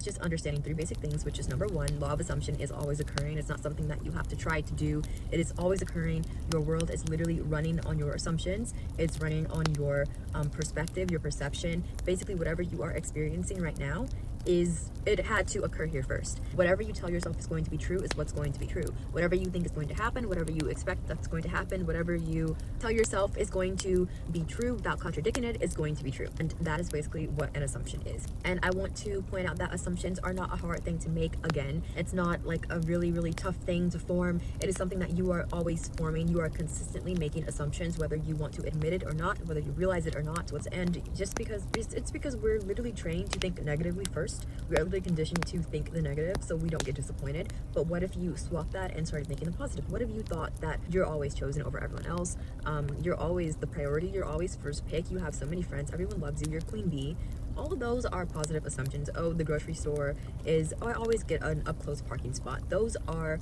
just understanding 3 basic things, which is number 1, law of assumption is always occurring. It's not something that you have to try to do. It is always occurring. Your world is literally running on your assumptions. It's running on your perspective, your perception. Basically, whatever you are experiencing right now it had to occur here first. Whatever you tell yourself is going to be true is what's going to be true. Whatever you think is going to happen, whatever you expect that's going to happen, whatever you tell yourself is going to be true without contradicting it is going to be true. And that is basically what an assumption is. And I want to point out that assumptions are not a hard thing to make. Again, it's not like a really, really tough thing to form. It is something that you are always forming. You are consistently making assumptions, whether you want to admit it or not, whether you realize it or not. And just because it's because we're literally trained to think negatively first. We're literally conditioned to think the negative so we don't get disappointed. But what if you swap that and started thinking the positive? What if you thought that you're always chosen over everyone else? You're always the priority. You're always first pick. You have so many friends. Everyone loves you. You're queen bee. All of those are positive assumptions. Oh, the grocery store is, I always get an up-close parking spot. Those are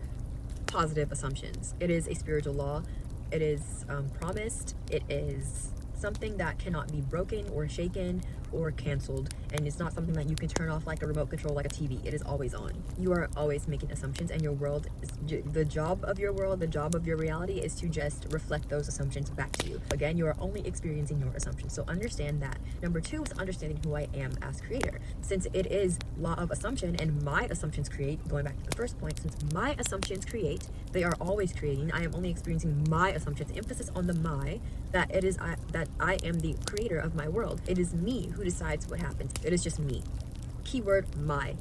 positive assumptions. It is a spiritual law. It is promised. It is something that cannot be broken or shaken or canceled, and it's not something that you can turn off like a remote control, like a TV. It is always on. You are always making assumptions, and your world is, the job of your world, the job of your reality is to just reflect those assumptions back to you. Again, you are only experiencing your assumptions, so understand that. Number 2 is understanding who I am as creator. Since it is law of assumption and my assumptions create, going back to the first point, since my assumptions create, they are always creating. I am only experiencing my assumptions, emphasis on the my, that it is that I am the creator of my world. It is me who decides what happens. It is just me. Keyword my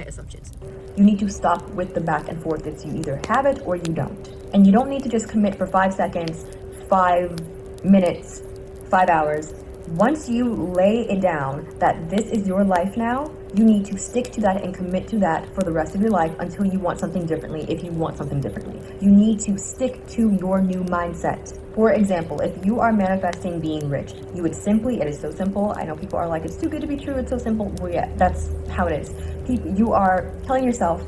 assumptions. You need to stop with the back and forth. It's you either have it or you don't. And you don't need to just commit for 5 seconds, 5 minutes, 5 hours. Once you lay it down that this is your life now, you need to stick to that and commit to that for the rest of your life until you want something differently, if you want something differently. You need to stick to your new mindset. For example, if you are manifesting being rich, you would simply, it is so simple. I know people are like, it's too good to be true, it's so simple. Well, yeah, that's how it is. You are telling yourself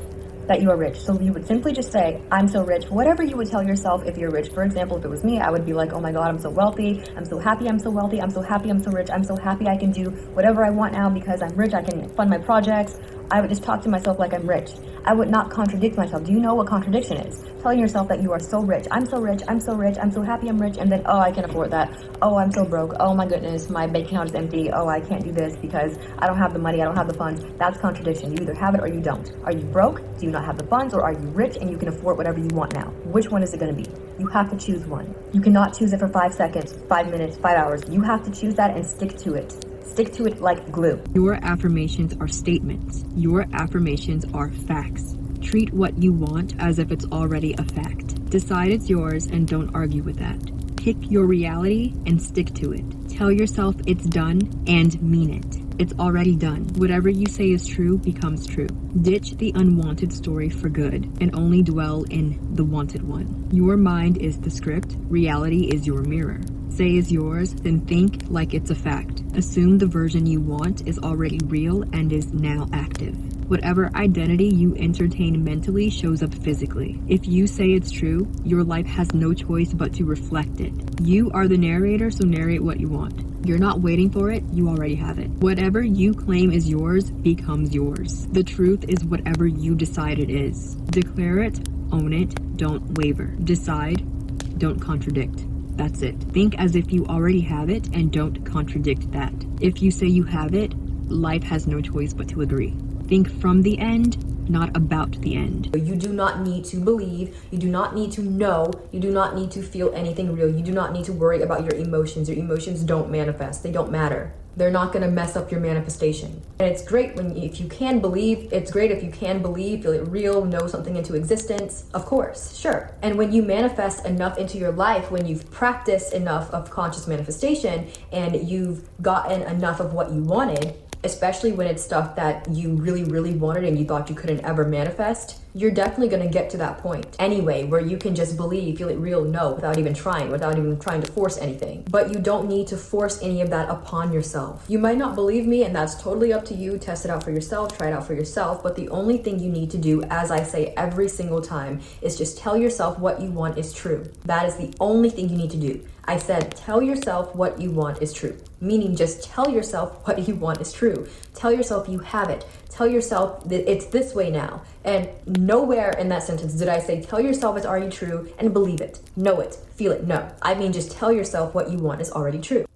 that you are rich. So you would simply just say, I'm so rich. Whatever you would tell yourself if you're rich. For example, if it was me, I would be like, oh my God, I'm so wealthy. I'm so happy I'm so wealthy. I'm so happy I'm so rich. I'm so happy I can do whatever I want now because I'm rich. I can fund my projects. I would just talk to myself like I'm rich. I would not contradict myself. Do you know what contradiction is? Telling yourself that you are so rich. I'm so rich. I'm so rich. I'm so happy I'm rich. And then, oh, I can't afford that. Oh, I'm so broke. Oh my goodness, my bank account is empty. Oh, I can't do this because I don't have the money. I don't have the funds. That's contradiction. You either have it or you don't. Are you broke? Do you not have the funds? Or are you rich and you can afford whatever you want now? Which one is it going to be? You have to choose one. You cannot choose it for 5 seconds, 5 minutes, 5 hours. You have to choose that and stick to it. Stick to it like glue. Your affirmations are statements. Your affirmations are facts. Treat what you want as if it's already a fact. Decide it's yours and don't argue with that. Pick your reality and stick to it. Tell yourself it's done and mean it. It's already done. Whatever you say is true becomes true. Ditch the unwanted story for good and only dwell in the wanted one. Your mind is the script. Reality is your mirror. Say is yours, then think like it's a fact. Assume the version you want is already real and is now active. Whatever identity you entertain mentally shows up physically. If you say it's true, your life has no choice but to reflect it. You are the narrator, so narrate what you want. You're not waiting for it, you already have it. Whatever you claim is yours becomes yours. The truth is whatever you decide it is. Declare it, own it, don't waver. Decide, don't contradict. That's it. Think as if you already have it and don't contradict that. If you say you have it, life has no choice but to agree. Think from the end, not about the end. You do not need to believe, you do not need to know, you do not need to feel anything real. You do not need to worry about your emotions. Your emotions don't manifest, they don't matter. They're not gonna mess up your manifestation. And it's great if you can believe, it's great if you can believe, feel it real, know something into existence, of course, sure. And when you manifest enough into your life, when you've practiced enough of conscious manifestation and you've gotten enough of what you wanted, especially when it's stuff that you really, really wanted and you thought you couldn't ever manifest, you're definitely going to get to that point anyway, where you can just believe, feel it real, know, without even trying to force anything. But you don't need to force any of that upon yourself. You might not believe me, and that's totally up to you. Test it out for yourself, try it out for yourself. But the only thing you need to do, as I say every single time, is just tell yourself what you want is true. That is the only thing you need to do. I said, tell yourself what you want is true. Meaning just tell yourself what you want is true. Tell yourself you have it. tell yourself that it's this way now. And nowhere in that sentence did I say, tell yourself it's already true and believe it, know it, feel it. No, I mean, just tell yourself what you want is already true.